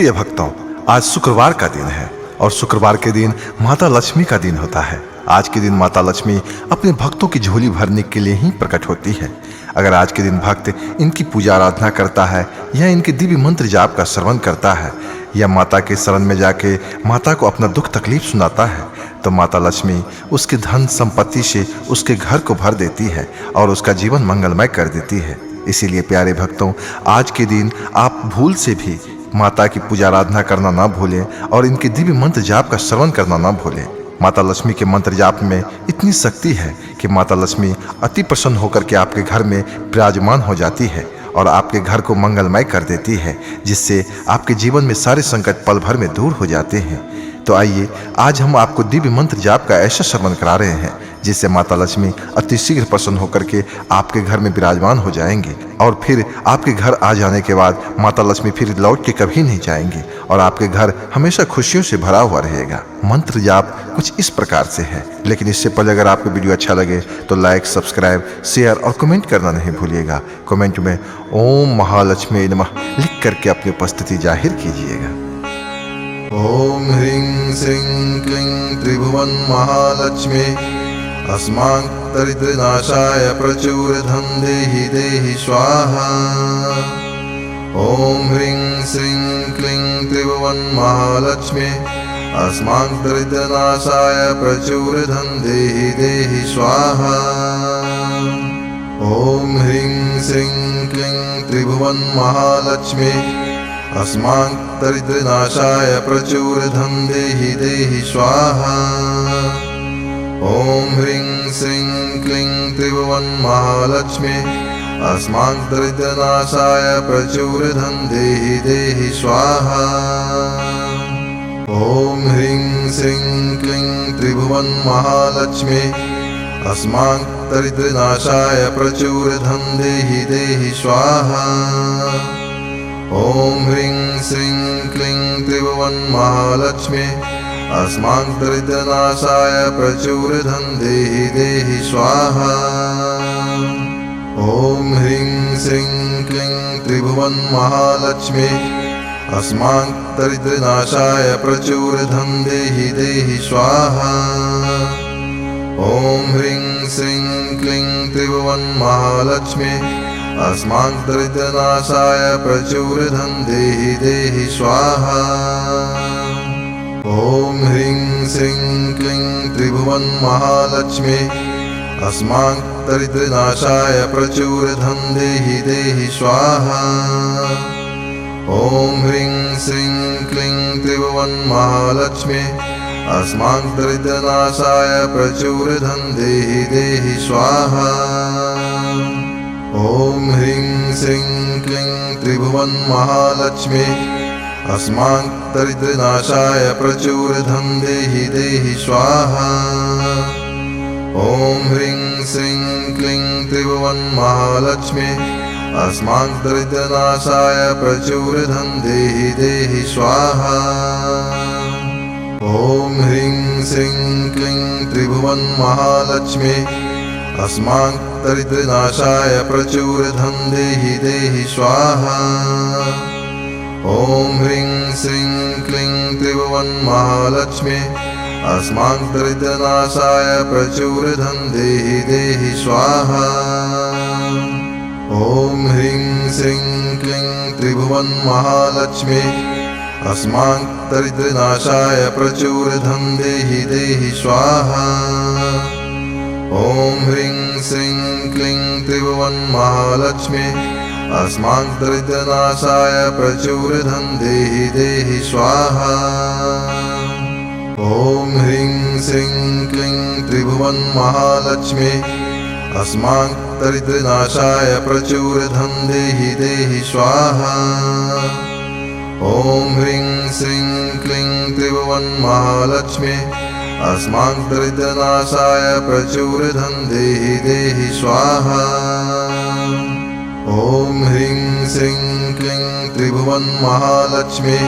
प्रिय भक्तों, आज शुक्रवार का दिन है और शुक्रवार के दिन माता लक्ष्मी का दिन होता है। आज के दिन माता लक्ष्मी अपने भक्तों की झोली भरने के लिए ही प्रकट होती है। अगर आज के दिन भक्त इनकी पूजा आराधना करता है या इनके दिव्य मंत्र जाप का श्रवण करता है या माता के शरण में जाके माता को अपना दुख तकलीफ सुनाता है तो माता लक्ष्मी उसके धन संपत्ति से उसके घर को भर देती है और उसका जीवन मंगलमय कर देती है। इसीलिए प्यारे भक्तों, आज के दिन आप भूल से भी माता की पूजा आराधना करना ना भूलें और इनके दिव्य मंत्र जाप का श्रवण करना ना भूलें। माता लक्ष्मी के मंत्र जाप में इतनी शक्ति है कि माता लक्ष्मी अति प्रसन्न होकर के आपके घर में विराजमान हो जाती है और आपके घर को मंगलमय कर देती है, जिससे आपके जीवन में सारे संकट पल भर में दूर हो जाते हैं। तो आइए आज हम आपको दिव्य मंत्र जाप का ऐसा श्रवण करा रहे हैं जिससे माता लक्ष्मी अति शीघ्र प्रसन्न होकर के आपके घर में विराजमान हो जाएंगे और फिर आपके घर आ जाने के बाद माता लक्ष्मी फिर लौट के कभी नहीं जाएंगी और आपके घर हमेशा खुशियों से भरा हुआ रहेगा। मंत्र जाप कुछ इस प्रकार से है, लेकिन इससे पहले अगर आपको वीडियो अच्छा लगे तो लाइक, सब्सक्राइब, शेयर और कमेंट करना नहीं भूलिएगा। कमेंट में ओम महालक्ष्मी नमः लिख करके अपनी उपस्थिति जाहिर कीजिएगा। ओम ह्रीं श्रीं क्लीं त्रिभुवन महालक्ष्मी अस्मान् दरिद्रनाशाय प्रचुरधन देहि स्वाहा। ओम ह्रीं श्रीं क्लीं त्रिभुवन महालक्ष्मी अस्मान् दरिद्रनाशाय प्रचुरधन देहि स्वाहा। ओम ह्रीं श्रीं क्लीं त्रिभुवन महालक्ष्मी अस्मान् दरिद्रनाशाय प्रचुरधन देहि स्वाहा। ओम ह्रीं श्रीं क्लीं त्रिभुवन महालक्ष्मी अस्मान् दरिद्रनाशाय प्रचुरधन देहि स्वाहा। ओम ह्रीं श्रीं क्लीं त्रिभुवन महालक्ष्मी अस्मान् दरिद्रनाशाय प्रचुरधन देहि स्वाहा। ओम ह्रीं श्रीं क्लीं त्रिभुवन महालक्ष्मी अस्मान् दरिद्रनाशाय प्रचुरधन देहि स्वाहा। ओम ह्रीं श्रीं क्लीं त्रिभुवन महालक्ष्मी अस्मान् दरिद्रनाशाय प्रचुरधन देहि स्वाहा। ओम ह्रीं श्रीं क्लीं त्रिभुवन महालक्ष्मी अस्मान् दरिद्रनाशाय प्रचुरधन देहि स्वाहा। ओम ह्रीं श्रीं क्लीं त्रिभुवन महालक्ष्मी अस्मान् दरिद्रनाशाय प्रचुरधन देहि स्वाहा। ओम ह्रीं श्रीं क्लीं त्रिभुवन महालक्ष्मी अस्मान् दरिद्रनाशाय प्रचुरधन देहि स्वाहा। ओम ह्रीं श्रीं क्लीं त्रिभुवन महालक्ष्मी अस्मान् दरिद्रनाशाय प्रचुरधन देहि स्वाहा। ओम ह्रीं श्रीं क्लीं त्रिभुवन महालक्ष्मी अस्मान् दरिद्रनाशाय प्रचुरधन देहि स्वाहा। ओम ह्रीं श्रीं क्लीं त्रिभुवन महालक्ष्मी अस्मान् दरिद्रनाशाय प्रचुरधन देहि स्वाहा। ओम ह्रीं श्रीं क्लीं त्रिभुवन महालक्ष्मी अस्मान् दरिद्रनाशाय प्रचुरधन देहि स्वाहा। ओम ह्रीं श्रीं क्लीं त्रिभुवन महालक्ष्मी अस्मान् दरिद्रनाशाय प्रचुरधन देहि स्वाहा। ओम ह्रीं श्रीं क्लीं त्रिभुवन महालक्ष्मी अस्मान् दरिद्रनाशाय प्रचुरधन देहि स्वाहा। ओम ह्रीं श्रीं क्लीं त्रिभुवन महालक्ष्मी अस्मान् दरिद्रनाशाय प्रचुरधन देहि स्वाहा। ओम ह्रीं श्रीं क्लीं त्रिभुवन महालक्ष्मी अस्मान् दरिद्रनाशाय प्रचुरधन देहि स्वाहा। ओम ह्रीं श्रीं क्लीं त्रिभुवन महालक्ष्मी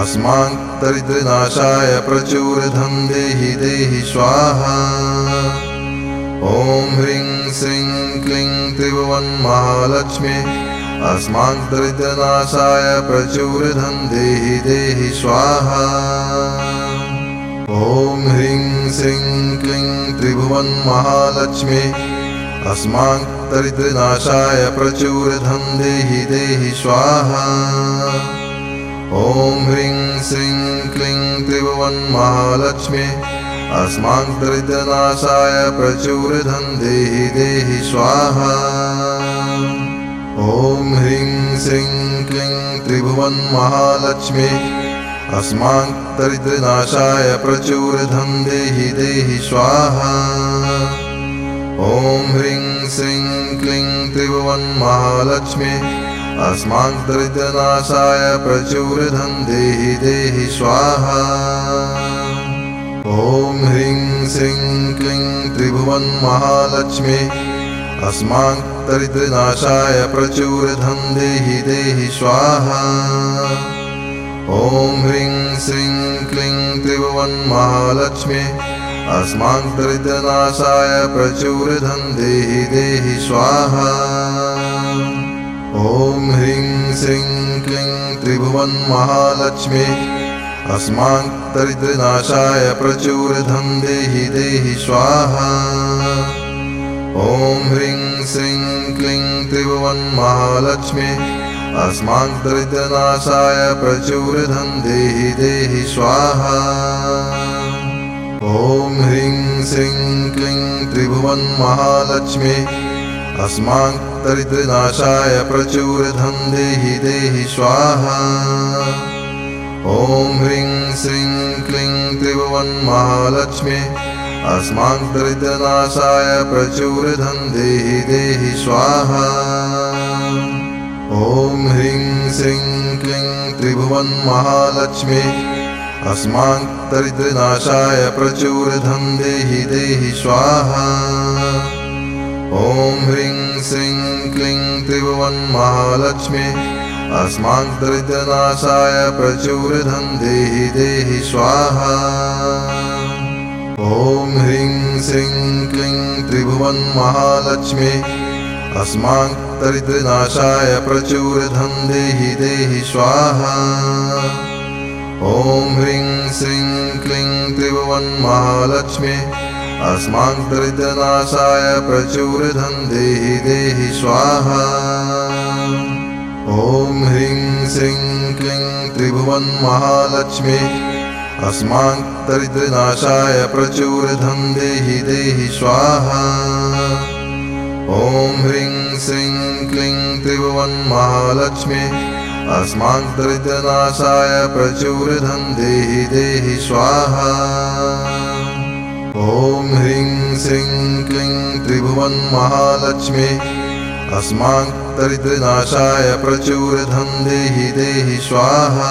अस्मान् दरिद्रनाशाय प्रचुरधन देहि स्वाहा। ओम ह्रीं श्रीं क्लीं त्रिभुवन महालक्ष्मी अस्माकं प्रचुरधं देहि देहि स्वाहा। ॐ ह्रीं श्रीं क्लीं त्रिभुवनमहालक्ष्मी अस्माकं प्रचुरधं देहि देहि स्वाहा। ॐ ह्रीं श्रीं क्लीं त्रिभुवनमहालक्ष्मी अस्माकं प्रचुरधं देहि देहि स्वाहा। ॐ ह्रीं श्रीं क्लीं त्रिभुवनमहालक्ष्मी अस्माकं प्रचुरधं देहि देहि स्वाहा। ॐ ह्रीं श्रीं क्लीं त्रिभुवनमहालक्ष्मी अस्माकं प्रचुरधं देहि देहि स्वाहा। ॐ ह्रीं श्रीं क्लीं त्रिभुवनमहालक्ष्मी अस्माकं प्रचुरधं देहि देहि स्वाहा। ॐ ह्रीं श्रीं क्लीं त्रिभुवनमहालक्ष्मी अस्माकं प्रचुरधं देहि देहि स्वाहा। ॐ ह्रीं श्रीं क्लीं त्रिभुवनमहालक्ष्मी अस्माकं प्रचुरधं देहि देहि स्वाहा। ॐ ह्रीं श्रीं क्लीं त्रिभुवनमहालक्ष्मी अस्माकं प्रचुरधं देहि देहि स्वाहा। ॐ ह्रीं श्रीं क्लीं त्रिभुवनमहालक्ष्मी अस्माकं प्रचुरधं देहि देहि स्वाहा। ॐ ह्रीं श्रीं क्लीं त्रिभुवनमहालक्ष्मी अस्माकं प्रचुरधं देहि देहि स्वाहा। ॐ ह्रीं श्रीं क्लीं त्रिभुवनमहालक्ष्मी अस्माकं प्रचुरधं देहि देहि स्वाहा। ॐ ह्रीं श्रीं क्लीं त्रिभुवनमहालक्ष्मी अस्माकं प्रचुरधं देहि देहि स्वाहा। ॐ ह्रीं श्रीं क्लीं त्रिभुवनमहालक्ष्मी अस्माकं प्रचुरधं देहि देहि स्वाहा। ॐ ह्रीं श्रीं क्लीं त्रिभुवनमहालक्ष्मी अस्माकं प्रचुरधं देहि देहि स्वाहा। ॐ ह्रीं श्रीं क्लीं त्रिभुवनमहालक्ष्मी अस्माकं प्रचुरधं देहि देहि स्वाहा। ॐ ह्रीं श्रीं क्लीं त्रिभुवनमहालक्ष्मी अस्माकं प्रचुरधं देहि देहि स्वाहा। ॐ ह्रीं श्रीं क्लीं त्रिभुवनमहालक्ष्मी अस्माकं प्रचुरधं देहि देहि स्वाहा।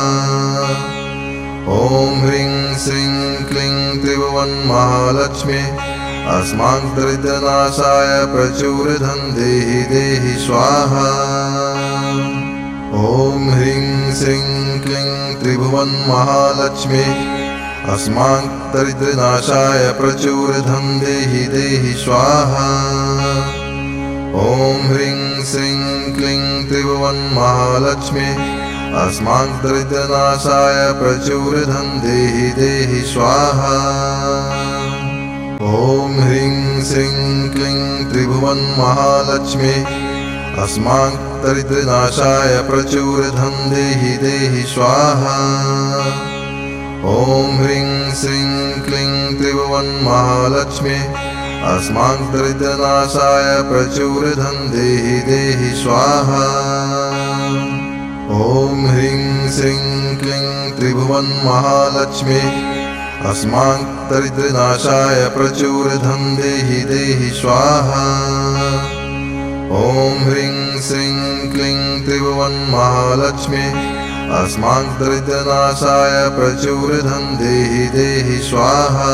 ॐ ह्रीं श्रीं क्लीं त्रिभुवनमहालक्ष्मी अस्माकं प्रचुरधं देहि देहि स्वाहा। ॐ ह्रीं श्रीं क्लीं त्रिभुवनमहालक्ष्मी अस्माकं प्रचुरधं देहि देहि स्वाहा। ॐ ह्रीं श्रीं क्लीं त्रिभुवनमहालक्ष्मी अस्माकं प्रचुरधं देहि देहि स्वाहा। ॐ ह्रीं श्रीं क्लीं त्रिभुवनमहालक्ष्मी अस्माकं प्रचुरधं देहि देहि स्वाहा। ॐ ह्रीं श्रीं क्लीं त्रिभुवनमहालक्ष्मी अस्माकं प्रचुरधं देहि देहि स्वाहा। ॐ ह्रीं श्रीं क्लीं त्रिभुवनमहालक्ष्मी अस्माकं प्रचुरधं देहि देहि स्वाहा। ॐ ह्रीं श्रीं क्लीं त्रिभुवनमहालक्ष्मी अस्माकं प्रचुरधं देहि देहि स्वाहा।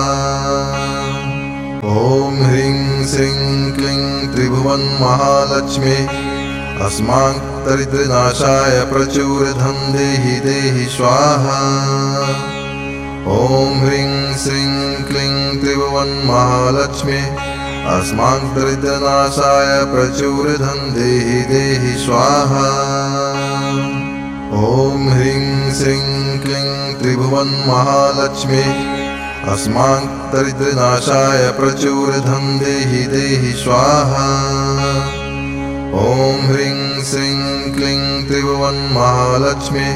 ॐ ह्रीं श्रीं क्लीं त्रिभुवनमहालक्ष्मी अस्माकं प्रचुरधं देहि देहि स्वाहा। ॐ ह्रीं श्रीं क्लीं त्रिभुवनमहालक्ष्मी अस्माकं प्रचुरधं देहि देहि स्वाहा ॐ ह्रीं श्रीं क्लीं त्रिभुवनमहालक्ष्मी अस्माकं प्रचुरधं देहि देहि स्वाहा ॐ ह्रीं श्रीं क्लीं त्रिभुवनमहालक्ष्मी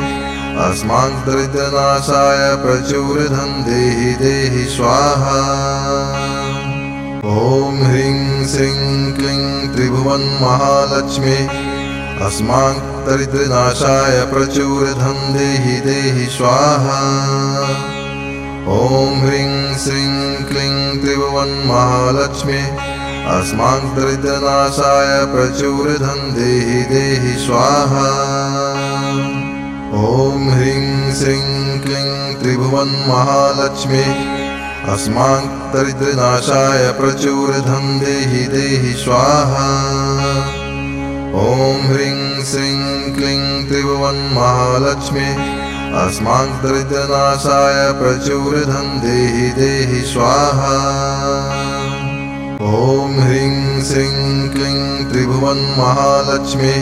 अस्माकं प्रचुरधं देहि देहि स्वाहा ॐ ह्रीं श्रीं क्लीं त्रिभुवनमहालक्ष्मी अस्माकं प्रचुरधं देहि देहि स्वाहा ॐ ह्रीं श्रीं क्लीं त्रिभुवनमहालक्ष्मी अस्माकं प्रचुरधं देहि देहि स्वाहा ॐ ह्रीं श्रीं क्लीं त्रिभुवनमहालक्ष्मी अस्माकं प्रचुरधं देहि देहि स्वाहा ॐ ह्रीं श्रीं क्लीं त्रिभुवनमहालक्ष्मी अस्माकं प्रचुरधं देहि देहि स्वाहा ॐ ह्रीं श्रीं क्लीं त्रिभुवनमहालक्ष्मी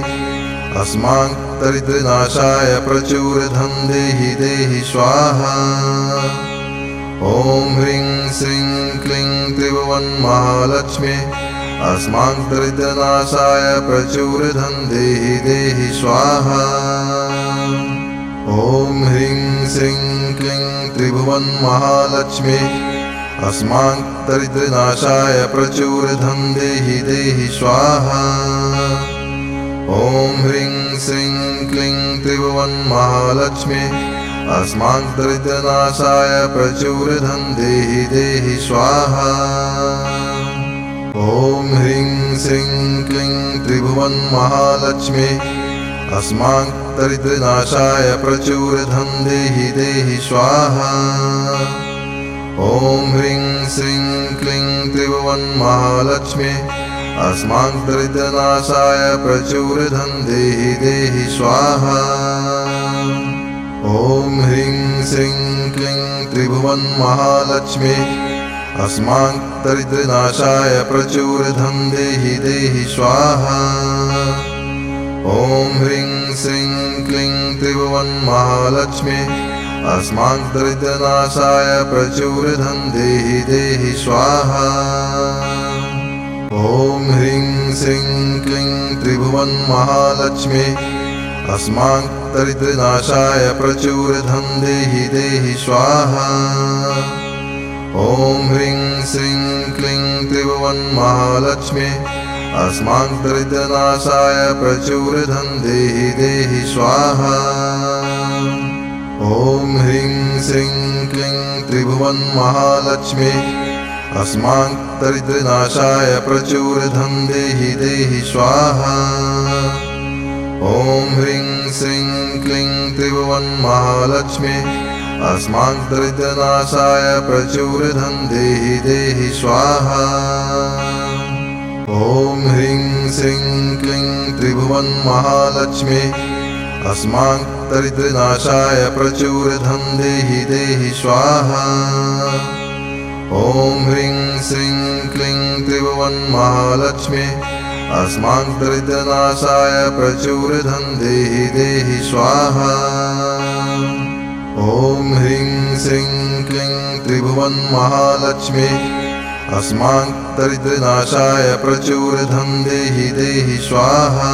अस्माकं प्रचुरधं देहि देहि स्वाहा ॐ ह्रीं श्रीं क्लीं त्रिभुवनमहालक्ष्मी अस्माकं प्रचुरधं देहि देहि स्वाहा ॐ ह्रीं श्रीं क्लीं त्रिभुवनमहालक्ष्मी अस्माकं प्रचुरधं देहि देहि स्वाहा ॐ ह्रीं श्रीं क्लीं त्रिभुवनमहालक्ष्मी अस्माकं प्रचुरधं देहि देहि स्वाहा ॐ ह्रीं श्रीं क्लीं त्रिभुवनमहालक्ष्मी अस्माकं प्रचुरधं देहि देहि स्वाहा ॐ ह्रीं श्रीं क्लीं त्रिभुवनमहालक्ष्मी अस्माकं प्रचुरधं देहि देहि स्वाहा ॐ ह्रीं श्रीं क्लीं त्रिभुवनमहालक्ष्मी अस्माकं प्रचुरधं देहि देहि स्वाहा ॐ ह्रीं श्रीं क्लीं त्रिभुवनमहालक्ष्मी अस्माकं प्रचुरधं देहि देहि स्वाहा ॐ ह्रीं श्रीं क्लीं त्रिभुवनमहालक्ष्मी अस्माकं प्रचुरधं देहि देहि स्वाहा ॐ ह्रीं श्रीं क्लीं त्रिभुवनमहालक्ष्मी अस्माकं प्रचुरधं देहि देहि स्वाहा ॐ ह्रीं श्रीं क्लीं त्रिभुवनमहालक्ष्मी अस्माकं प्रचुरधं देहि देहि स्वाहा ॐ ह्रीं श्रीं क्लीं त्रिभुवनमहालक्ष्मी अस्माकं प्रचुरधं देहि देहि स्वाहा ॐ ह्रीं श्रीं क्लीं त्रिभुवनमहालक्ष्मी अस्माकं प्रचुरधं देहि देहि स्वाहा ॐ ह्रीं श्रीं क्लीं त्रिभुवनमहालक्ष्मी अस्माकं प्रचुरधं देहि देहि स्वाहा ॐ ह्रीं श्रीं क्लीं त्रिभुवनमहालक्ष्मी अस्माकं प्रचुरधं देहि देहि स्वाहा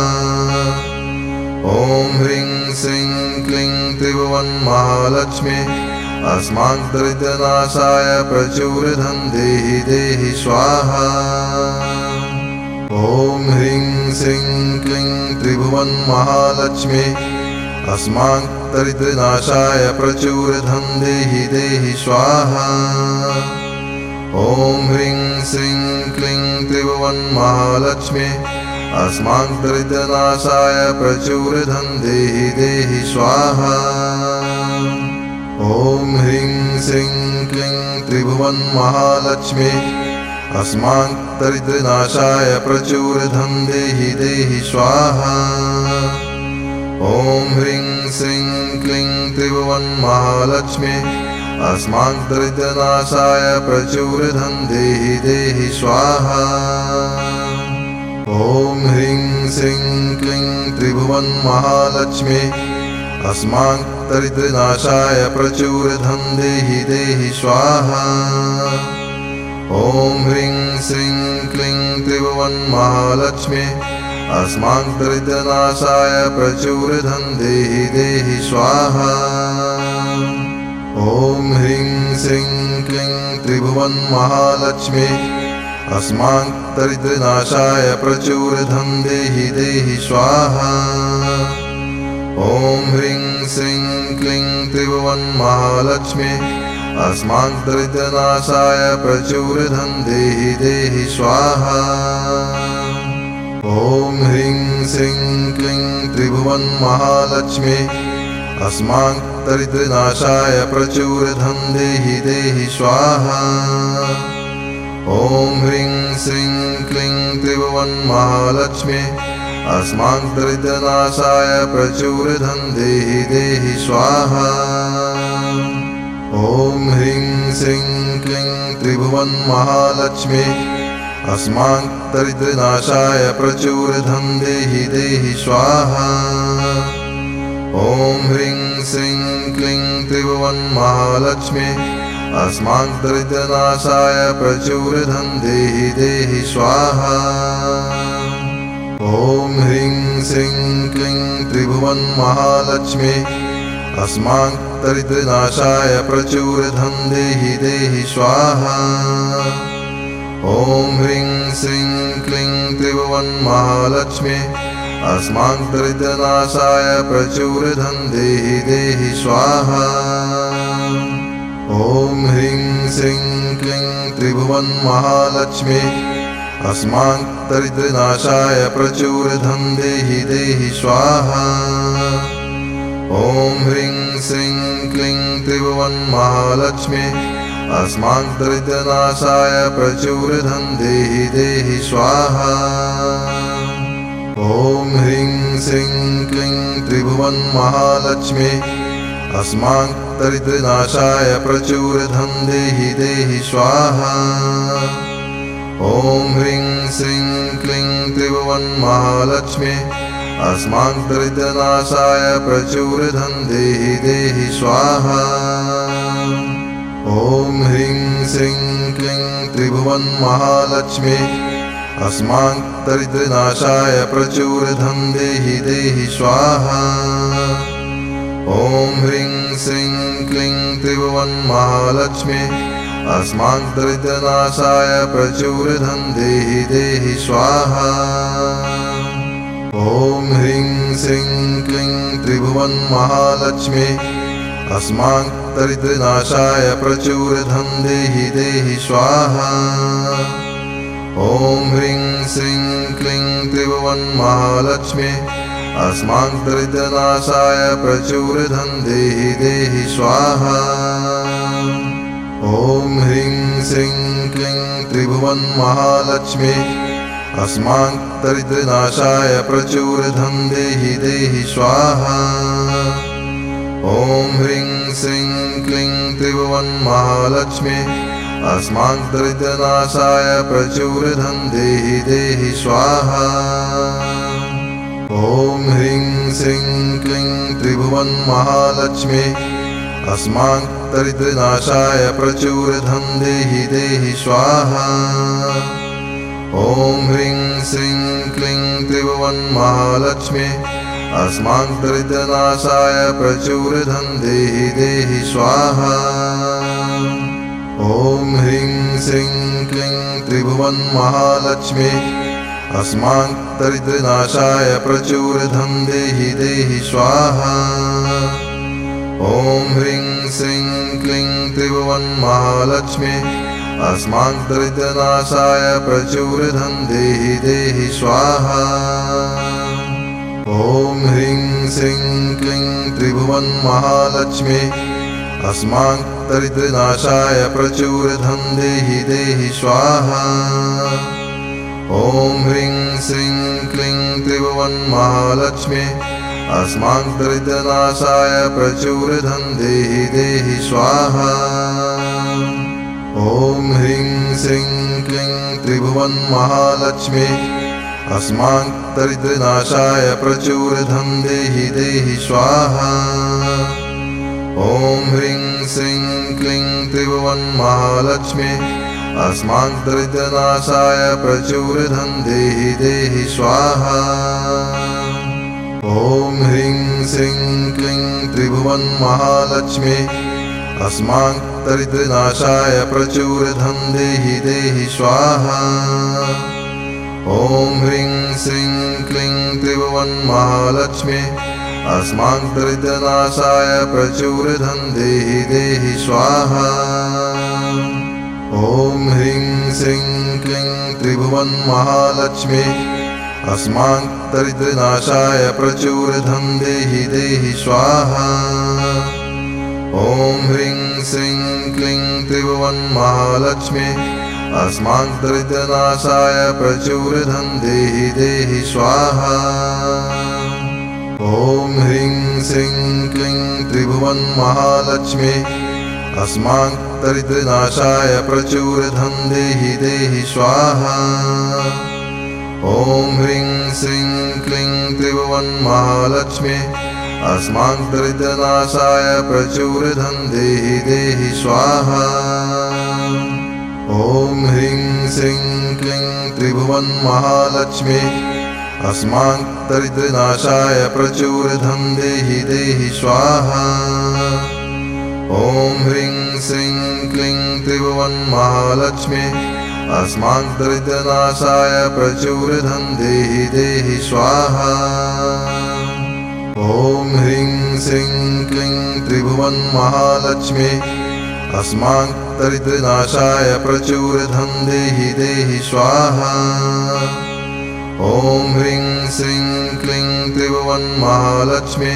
ॐ ह्रीं श्रीं क्लीं त्रिभुवनमहालक्ष्मी अस्माकं प्रचुरधं देहि देहि स्वाहा ॐ ह्रीं श्रीं क्लीं त्रिभुवनमहालक्ष्मी अस्माकं प्रचुरधं देहि देहि स्वाहा ॐ ह्रीं श्रीं क्लीं त्रिभुवनमहालक्ष्मी अस्माकं प्रचुरधं देहि देहि स्वाहा ॐ ह्रीं श्रीं क्लीं त्रिभुवनमहालक्ष्मी अस्माकं प्रचुरधं देहि देहि स्वाहा ॐ ह्रीं श्रीं क्लीं त्रिभुवनमहालक्ष्मी अस्माकं दरिद्रनाशाय प्रचुरधन देहि देहि स्वाहा ॐ ह्रीं श्रीं क्लीं त्रिभुवन महालक्ष्मी अस्माकं दरिद्रनाशाय प्रचुरधन देहि देहि स्वाहा ॐ ह्रीं श्रीं क्लीं त्रिभुवन महालक्ष्मी अस्माकं दरिद्रनाशाय प्रचुरधन देहि देहि स्वाहा ॐ ह्रीं श्रीं क्लीं त्रिभुवन महालक्ष्मी अस्माकं दरिद्रनाशाय प्रचुरधन देहि देहि स्वाहा ॐ ह्रीं श्रीं क्लीं त्रिभुवन महालक्ष्मी अस्माकं दरिद्रनाशाय प्रचुरधन देहि देहि स्वाहा ॐ ह्रीं श्रीं क्लीं त्रिभुवन महालक्ष्मी अस्माकं दरिद्रनाशाय प्रचुरधन देहि देहि स्वाहा ॐ ह्रीं श्रीं क्लीं त्रिभुवन महालक्ष्मी अस्माकं दरिद्रनाशाय प्रचुरधन देहि देहि स्वाहा ॐ ह्रीं श्रीं क्लीं त्रिभुवन महालक्ष्मी अस्माकं दरिद्रनाशाय प्रचुरधन देहि देहि स्वाहा ॐ ह्रीं श्रीं क्लीं त्रिभुवन महालक्ष्मी अस्माकं दरिद्रनाशाय प्रचुरधन देहि देहि स्वाहा ॐ ह्रीं श्रीं क्लीं त्रिभुवन महालक्ष्मी अस्माकं दरिद्रनाशाय प्रचुरधन देहि देहि स्वाहा ॐ ह्रीं श्रीं क्लीं त्रिभुवन महालक्ष्मी अस्माकं दरिद्रनाशाय प्रचुरधन देहि देहि स्वाहा ॐ ह्रीं श्रीं क्लीं त्रिभुवन महालक्ष्मी अस्माकं दरिद्रनाशाय प्रचुरधन देहि देहि स्वाहा ॐ ह्रीं श्रीं क्लीं त्रिभुवन महालक्ष्मी अस्माकं दरिद्रनाशाय प्रचुरधन देहि देहि स्वाहा ॐ ह्रीं श्रीं क्लीं त्रिभुवन महालक्ष्मी अस्माकं दरिद्रनाशाय प्रचुरधन देहि देहि स्वाहा ॐ ह्रीं श्रीं क्लीं त्रिभुवन महालक्ष्मी अस्माकं दरिद्रनाशाय प्रचुरधन देहि देहि स्वाहा ॐ ह्रीं श्रीं क्लीं त्रिभुवन महालक्ष्मी अस्माकं दरिद्रनाशाय प्रचुरधन देहि देहि स्वाहा ॐ ह्रीं श्रीं क्लीं त्रिभुवन महालक्ष्मी अस्माकं दरिद्रनाशाय प्रचुरधन देहि देहि स्वाहा ॐ ह्रीं श्रीं क्लीं त्रिभुवन महालक्ष्मी अस्माकं दरिद्रनाशाय प्रचुरधन देहि देहि स्वाहा ॐ ह्रीं श्रीं क्लीं त्रिभुवन महालक्ष्मी अस्माकं दरिद्रनाशाय प्रचुरधन देहि देहि स्वाहा ॐ ह्रीं श्रीं क्लीं त्रिभुवन महालक्ष्मी अस्माकं दरिद्रनाशाय प्रचुरधन देहि देहि स्वाहा ॐ ह्रीं श्रीं क्लीं त्रिभुवन महालक्ष्मी अस्माकं दरिद्रनाशाय प्रचुरधन देहि देहि स्वाहा ॐ ह्रीं श्रीं क्लीं त्रिभुवन महालक्ष्मी अस्माकं दरिद्रनाशाय प्रचुरधन देहि देहि स्वाहा ॐ ह्रीं श्रीं क्लीं त्रिभुवन महालक्ष्मी अस्माकं दरिद्रनाशाय प्रचुरधन देहि देहि स्वाहा ॐ ह्रीं श्रीं क्लीं त्रिभुवन महालक्ष्मी अस्माकं दरिद्रनाशाय प्रचुरधन देहि देहि स्वाहा ॐ ह्रीं श्रीं क्लीं त्रिभुवन महालक्ष्मी अस्माकं दरिद्रनाशाय प्रचुरधन देहि देहि स्वाहा ॐ ह्रीं श्रीं क्लीं त्रिभुवन महालक्ष्मी अस्माकं दरिद्रनाशाय प्रचुरधन देहि देहि स्वाहा ॐ ह्रीं श्रीं क्लीं त्रिभुवन महालक्ष्मी अस्माकं दरिद्रनाशाय प्रचुरधन देहि देहि स्वाहा। ॐ ह्रीं श्रीं क्लीं त्रिभुवन महालक्ष्मी अस्माकं दरिद्रनाशाय प्रचुरधन देहि देहि स्वाहा। ॐ ह्रीं श्रीं क्लीं त्रिभुवन महालक्ष्मी अस्माकं दरिद्रनाशाय प्रचुरधन देहि देहि स्वाहा। ॐ ह्रीं श्रीं क्लीं त्रिभुवन महालक्ष्मी अस्माकं दरिद्रनाशाय प्रचुरधन देहि देहि स्वाहा। ॐ ह्रीं श्रीं क्लीं त्रिभुवन महालक्ष्मी अस्माकं दरिद्रनाशाय प्रचुरधन देहि देहि स्वाहा। ॐ ह्रीं श्रीं क्लीं त्रिभुवन महालक्ष्मी अस्माकं दरिद्रनाशाय प्रचुरधन देहि देहि स्वाहा। ॐ ह्रीं श्रीं क्लीं त्रिभुवन महालक्ष्मी अस्माकं दरिद्रनाशाय प्रचुरधन देहि देहि स्वाहा। ॐ ह्रीं श्रीं क्लीं त्रिभुवन महालक्ष्मी अस्माकं दरिद्रनाशाय प्रचुरधन देहि देहि स्वाहा। ॐ ह्रीं श्रीं क्लीं त्रिभुवन महालक्ष्मी अस्माकं दरिद्रनाशाय प्रचुरधन देहि देहि स्वाहा। ॐ ह्रीं श्रीं क्लीं त्रिभुवन महालक्ष्मी अस्माकं दरिद्रनाशाय प्रचुरधन देहि देहि स्वाहा। ॐ ह्रीं श्रीं क्लीं त्रिभुवन महालक्ष्मी अस्माकं दरिद्रनाशाय प्रचुरधन देहि देहि स्वाहा। ॐ ह्रीं श्रीं क्लीं त्रिभुवन महालक्ष्मी अस्माकं दरिद्रनाशाय प्रचुरधन देहि देहि स्वाहा। ॐ ह्रीं श्रीं क्लीं त्रिभुवन महालक्ष्मी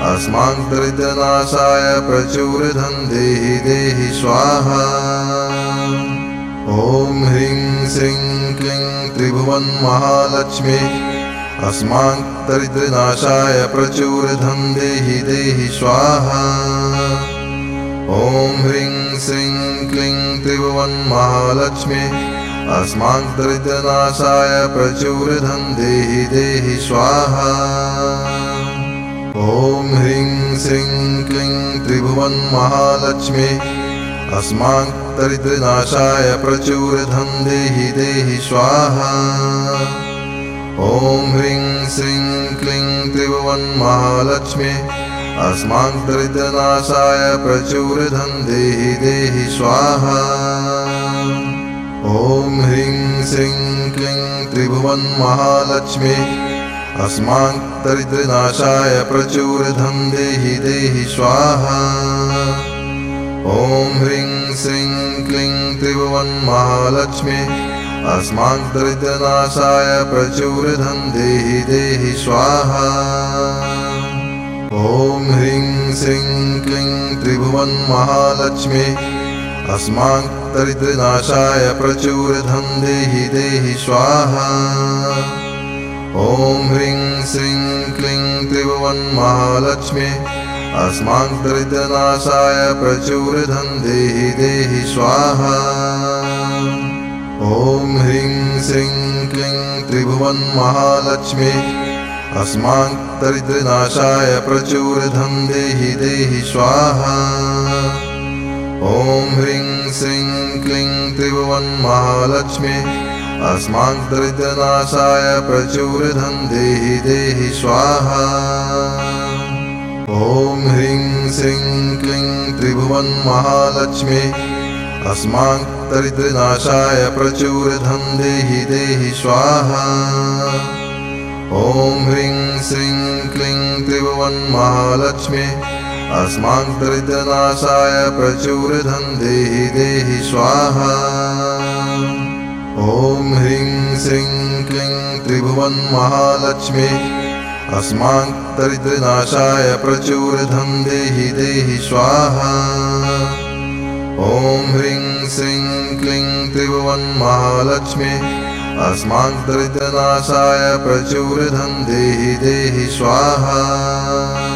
अस्माकं दरिद्रनाशाय प्रचुरधन देहि देहि स्वाहा। ॐ ह्रीं श्रीं क्लीं त्रिभुवन महालक्ष्मी अस्माकं दरिद्रनाशाय प्रचुरधन देहि देहि स्वाहा। ॐ ह्रीं श्रीं क्लीं त्रिभुवन महालक्ष्मी अस्माकं दरिद्रनाशाय प्रचुरधन देहि देहि स्वाहा। ॐ ह्रीं श्रीं क्लीं त्रिभुवन महालक्ष्मी अस्माकं दरिद्रनाशाय प्रचुरधन देहि देहि स्वाहा। ॐ ह्रीं श्रीं क्लीं त्रिभुवन महालक्ष्मी अस्माकं दरिद्रनाशाय प्रचुरधन देहि देहि स्वाहा। ॐ ह्रीं श्रीं क्लीं त्रिभुवन महालक्ष्मी अस्माकं दरिद्रनाशाय प्रचुरधन देहि देहि स्वाहा। ॐ ह्रीं श्रीं क्लीं त्रिभुवन महालक्ष्मी अस्माकं दरिद्रनाशाय प्रचुरधन देहि देहि स्वाहा। ॐ ह्रीं श्रीं क्लीं त्रिभुवन महालक्ष्मी अस्माकं दरिद्रनाशाय प्रचुरधन देहि देहि स्वाहा। ॐ ह्रीं श्रीं क्लीं त्रिभुवन महालक्ष्मी अस्माकं दरिद्रनाशाय प्रचुरधन देहि देहि स्वाहा। ॐ ह्रीं श्रीं क्लीं त्रिभुवन महालक्ष्मी अस्माकं दरिद्रनाशाय प्रचुरधन देहि देहि स्वाहा। ॐ ह्रीं श्रीं क्लीं त्रिभुवन महालक्ष्मी अस्माकं दरिद्रनाशाय प्रचुरधन देहि देहि स्वाहा। ॐ ह्रीं श्रीं क्लीं त्रिभुवन महालक्ष्मी अस्माकं दरिद्रनाशाय प्रचुरधन देहि देहि स्वाहा। ॐ ह्रीं श्रीं क्लीं त्रिभुवन महालक्ष्मी अस्माकं दरिद्रनाशाय प्रचुरधन देहि देहि स्वाहा। ॐ ह्रीं श्रीं क्लीं त्रिभुवन महालक्ष्मी अस्माकं दरिद्रनाशाय प्रचुरधन देहि देहि स्वाहा। ॐ ह्रीं श्रीं क्लीं त्रिभुवन महालक्ष्मी अस्माकं दरिद्रनाशाय प्रचुरधनं देहि देहि स्वाहा।